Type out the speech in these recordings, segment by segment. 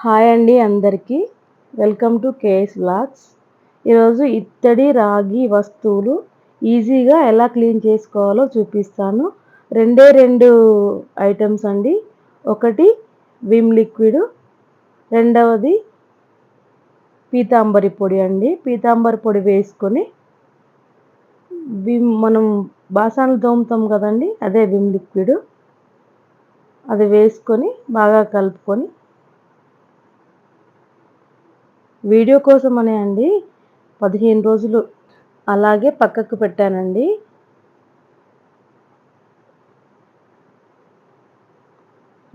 Hi అండి అందరికీ. Welcome to KS vlogs. ఈరోజు ఇత్తడి రాగి వస్తువులు ఈజీగా ఎలా క్లీన్ చేసుకోవాలో చూపిస్తాను. రెండు ఐటమ్స్ అండి. ఒకటి విమ్ లిక్విడ్, రెండవది పీతాంబరి పొడి అండి. పీతాంబరి పొడి వేసుకొని మనం బాసనలు తోముతాం కదండి, అదే విమ్ లిక్విడ్. అది వేసుకొని బాగా కలుపుకొని, వీడియో కోసమనే అండి 15 రోజులు అలాగే పక్కకు పెట్టానండి.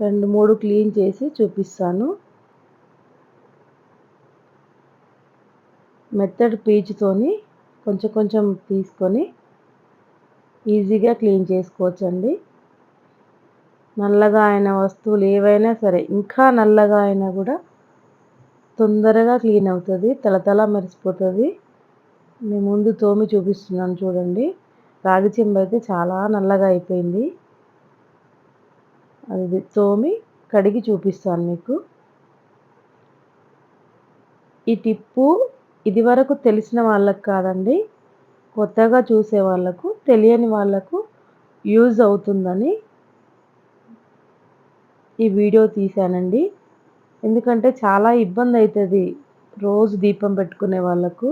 రెండు మూడు క్లీన్ చేసి చూపిస్తాను. మెత్తడి పీచుతోని కొంచెం కొంచెం తీసుకొని ఈజీగా క్లీన్ చేసుకోవచ్చండి. నల్లగా అయిన వస్తువులు ఏవైనా సరే, ఇంకా నల్లగా అయినా కూడా తొందరగా క్లీన్ అవుతుంది, తలతల మెరిసిపోతుంది. నేను ముందు తోమి చూపిస్తున్నాను చూడండి. రాగి చెంబు అయితే చాలా నల్లగా అయిపోయింది. అది తోమి కడిగి చూపిస్తాను మీకు. ఈ టిప్పు ఇదివరకు తెలిసిన వాళ్ళకు కాదండి, కొత్తగా చూసే వాళ్ళకు, తెలియని వాళ్ళకు యూజ్ అవుతుందని ఈ వీడియో తీశానండి. ఎందుకంటే చాలా ఇబ్బంది అవుతుంది రోజు దీపం పెట్టుకునే వాళ్ళకు.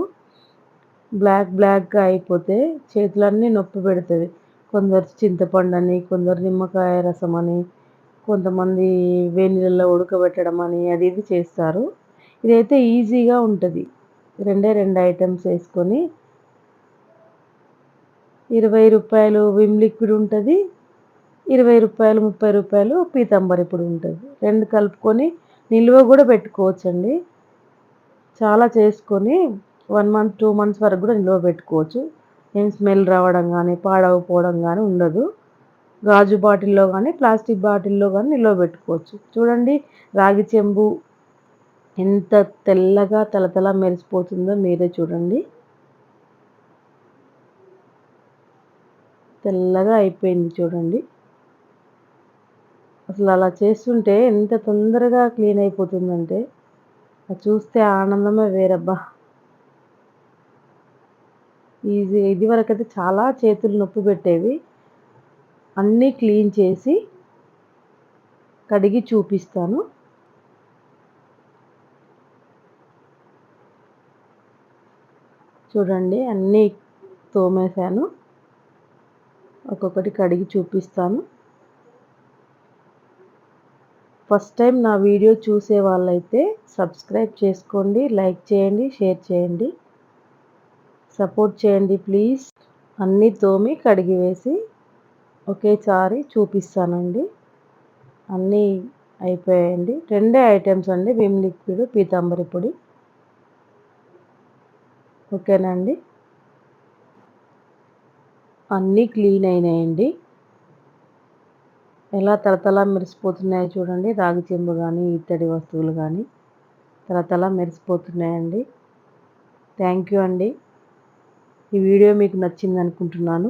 బ్లాక్గా అయిపోతే చేతులన్నీ నొప్పి పెడుతుంది. కొందరు చింతపండు అని, కొందరు నిమ్మకాయ రసం అని, కొంతమంది వేడి నీళ్ళలో ఉడకబెట్టడం అని అది ఇది చేస్తారు. ఇదైతే ఈజీగా ఉంటుంది. రెండు ఐటమ్స్ వేసుకొని 20 రూపాయలు విమ్ లిక్విడ్ ఉంటుంది, 20 రూపాయలు 30 రూపాయలు పీతాంబరి పొడి ఉంటుంది. రెండు కలుపుకొని నిల్వ కూడా పెట్టుకోవచ్చండి. చాలా చేసుకొని 1 మంత్ 2 మంత్స్ వరకు కూడా నిల్వ పెట్టుకోవచ్చు. ఏం స్మెల్ రావడం కానీ పాడవపోవడం కానీ ఉండదు. గాజు బాటిల్లో కానీ ప్లాస్టిక్ బాటిల్లో కానీ నిల్వ పెట్టుకోవచ్చు. చూడండి రాగి చెంబు ఎంత తెల్లగా తలతల మెరిసిపోతుందో మీరే చూడండి. తెల్లగా అయిపోయింది చూడండి. అసలు అలా చేస్తుంటే ఎంత తొందరగా క్లీన్ అయిపోతుందంటే అది చూస్తే ఆనందమే వేరబ్బా. ఇదివరకైతే చాలా చేతులు నొప్పి పెట్టేవి. అన్నీ క్లీన్ చేసి కడిగి చూపిస్తాను. చూడండి అన్నీ తోమేశాను. ఒక్కొక్కటి కడిగి చూపిస్తాను. ఫస్ట్ టైం నా వీడియో చూసే వాళ్ళైతే సబ్స్క్రైబ్ చేసుకోండి, లైక్ చేయండి, షేర్ చేయండి, సపోర్ట్ చేయండి ప్లీజ్. అన్నీ తోమి కడిగి వేసి ఒకేసారి చూపిస్తానండి. అన్నీ అయిపోయాయండి. రెండే ఐటమ్స్ అండి, విమ్ లిక్విడ్, పీతాంబరి పొడి. ఓకేనా అండి. అన్నీ క్లీన్ అయినాయండి. ఎలా తలతల మెరిసిపోతున్నాయో చూడండి. రాగి చెంబు కానీ ఇత్తడి వస్తువులు కానీ తలతల మెరిసిపోతున్నాయండి. థ్యాంక్ యూ అండి. ఈ వీడియో మీకు నచ్చింది అనుకుంటున్నాను.